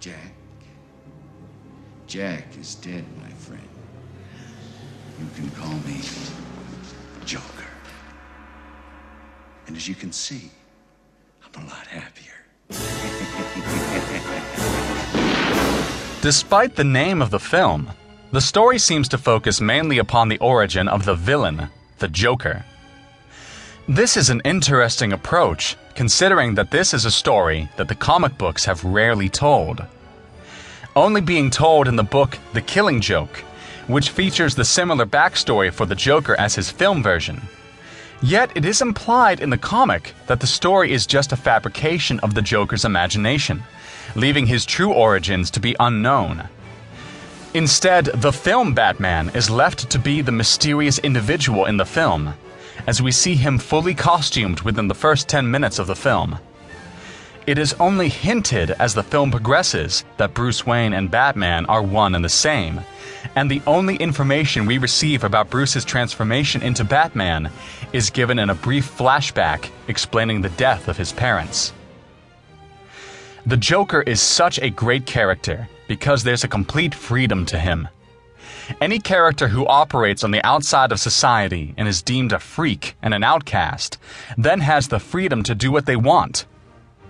Jack. Jack is dead, my friend. You can call me Joker. And as you can see, I'm a lot happier. Despite the name of the film, the story seems to focus mainly upon the origin of the villain, the Joker. This is an interesting approach, considering that this is a story that the comic books have rarely told. Only being told in the book The Killing Joke, which features the similar backstory for the Joker as his film version. Yet it is implied in the comic that the story is just a fabrication of the Joker's imagination, leaving his true origins to be unknown. Instead, the film Batman is left to be the mysterious individual in the film, as we see him fully costumed within the first 10 minutes of the film. It is only hinted as the film progresses that Bruce Wayne and Batman are one and the same, and the only information we receive about Bruce's transformation into Batman is given in a brief flashback explaining the death of his parents. The Joker is such a great character because there's a complete freedom to him. Any character who operates on the outside of society and is deemed a freak and an outcast then has the freedom to do what they want.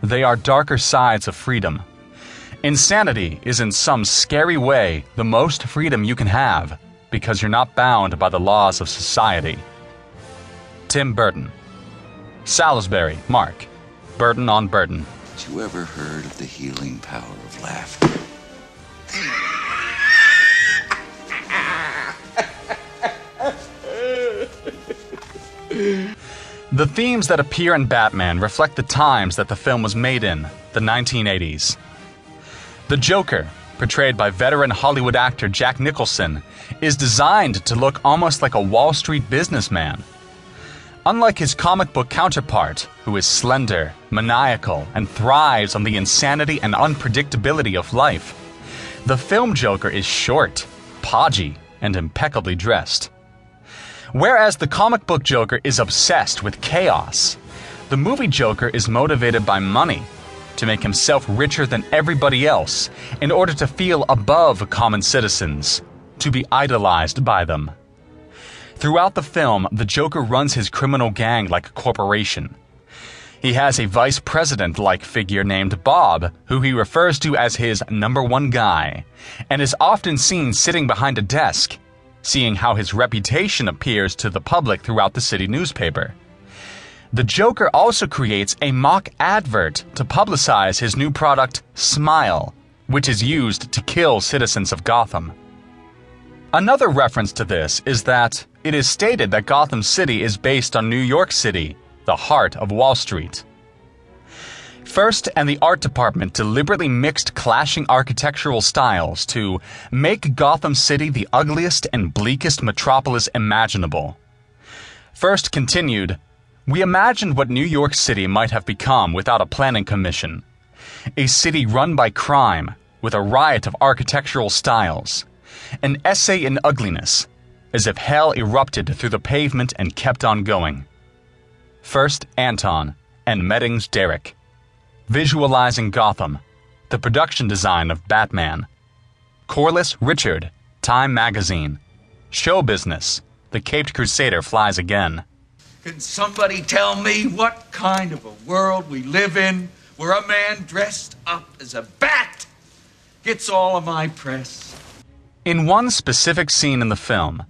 They are darker sides of freedom. Insanity is in some scary way the most freedom you can have because you're not bound by the laws of society. Tim Burton. Salisbury, Mark. Burton on Burton. Have you ever heard of the healing power of laughter? The themes that appear in Batman reflect the times that the film was made in, the 1980s. The Joker, portrayed by veteran Hollywood actor Jack Nicholson, is designed to look almost like a Wall Street businessman. Unlike his comic book counterpart, who is slender, maniacal, and thrives on the insanity and unpredictability of life, the film Joker is short, podgy, and impeccably dressed. Whereas the comic book Joker is obsessed with chaos, the movie Joker is motivated by money, to make himself richer than everybody else in order to feel above common citizens, to be idolized by them. Throughout the film, the Joker runs his criminal gang like a corporation. He has a vice president-like figure named Bob, who he refers to as his #1 guy, and is often seen sitting behind a desk, seeing how his reputation appears to the public throughout the city newspaper. The Joker also creates a mock advert to publicize his new product, Smile, which is used to kill citizens of Gotham. Another reference to this is that it is stated that Gotham City is based on New York City, the heart of Wall Street. First and the art department deliberately mixed clashing architectural styles to make Gotham City the ugliest and bleakest metropolis imaginable. First continued, we imagined what New York City might have become without a planning commission. A city run by crime, with a riot of architectural styles. An essay in ugliness, as if hell erupted through the pavement and kept on going. First Anton, and Meddings Derek. Visualizing Gotham, the production design of Batman. Corliss Richard, Time Magazine. Show Business, The Caped Crusader Flies Again. Can somebody tell me what kind of a world we live in where a man dressed up as a bat gets all of my press? In one specific scene in the film,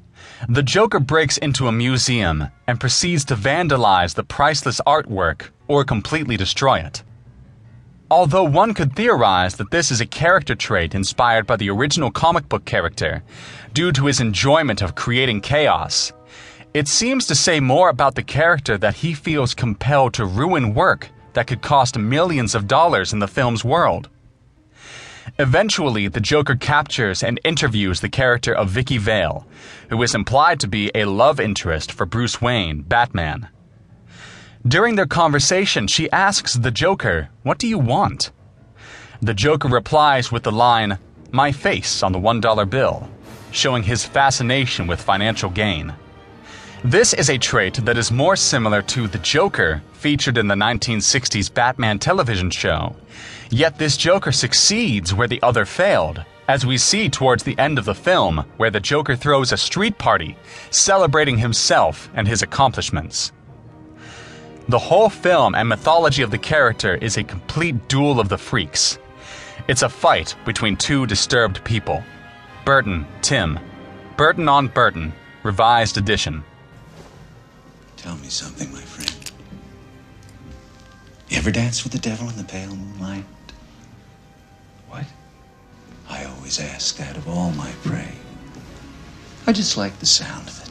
the Joker breaks into a museum and proceeds to vandalize the priceless artwork or completely destroy it. Although one could theorize that this is a character trait inspired by the original comic book character, due to his enjoyment of creating chaos, it seems to say more about the character that he feels compelled to ruin work that could cost millions of dollars in the film's world. Eventually, the Joker captures and interviews the character of Vicky Vale, who is implied to be a love interest for Bruce Wayne, Batman. During their conversation, she asks the Joker, "What do you want?" The Joker replies with the line, "My face on the $1 bill," showing his fascination with financial gain. This is a trait that is more similar to the Joker featured in the 1960s Batman television show. Yet this Joker succeeds where the other failed, as we see towards the end of the film, where the Joker throws a street party, celebrating himself and his accomplishments. The whole film and mythology of the character is a complete duel of the freaks. It's a fight between two disturbed people. Burton, Tim. Burton on Burton, revised edition. Tell me something, my friend. You ever dance with the devil in the pale moonlight? What? I always ask that of all my prey. I just like the sound of it.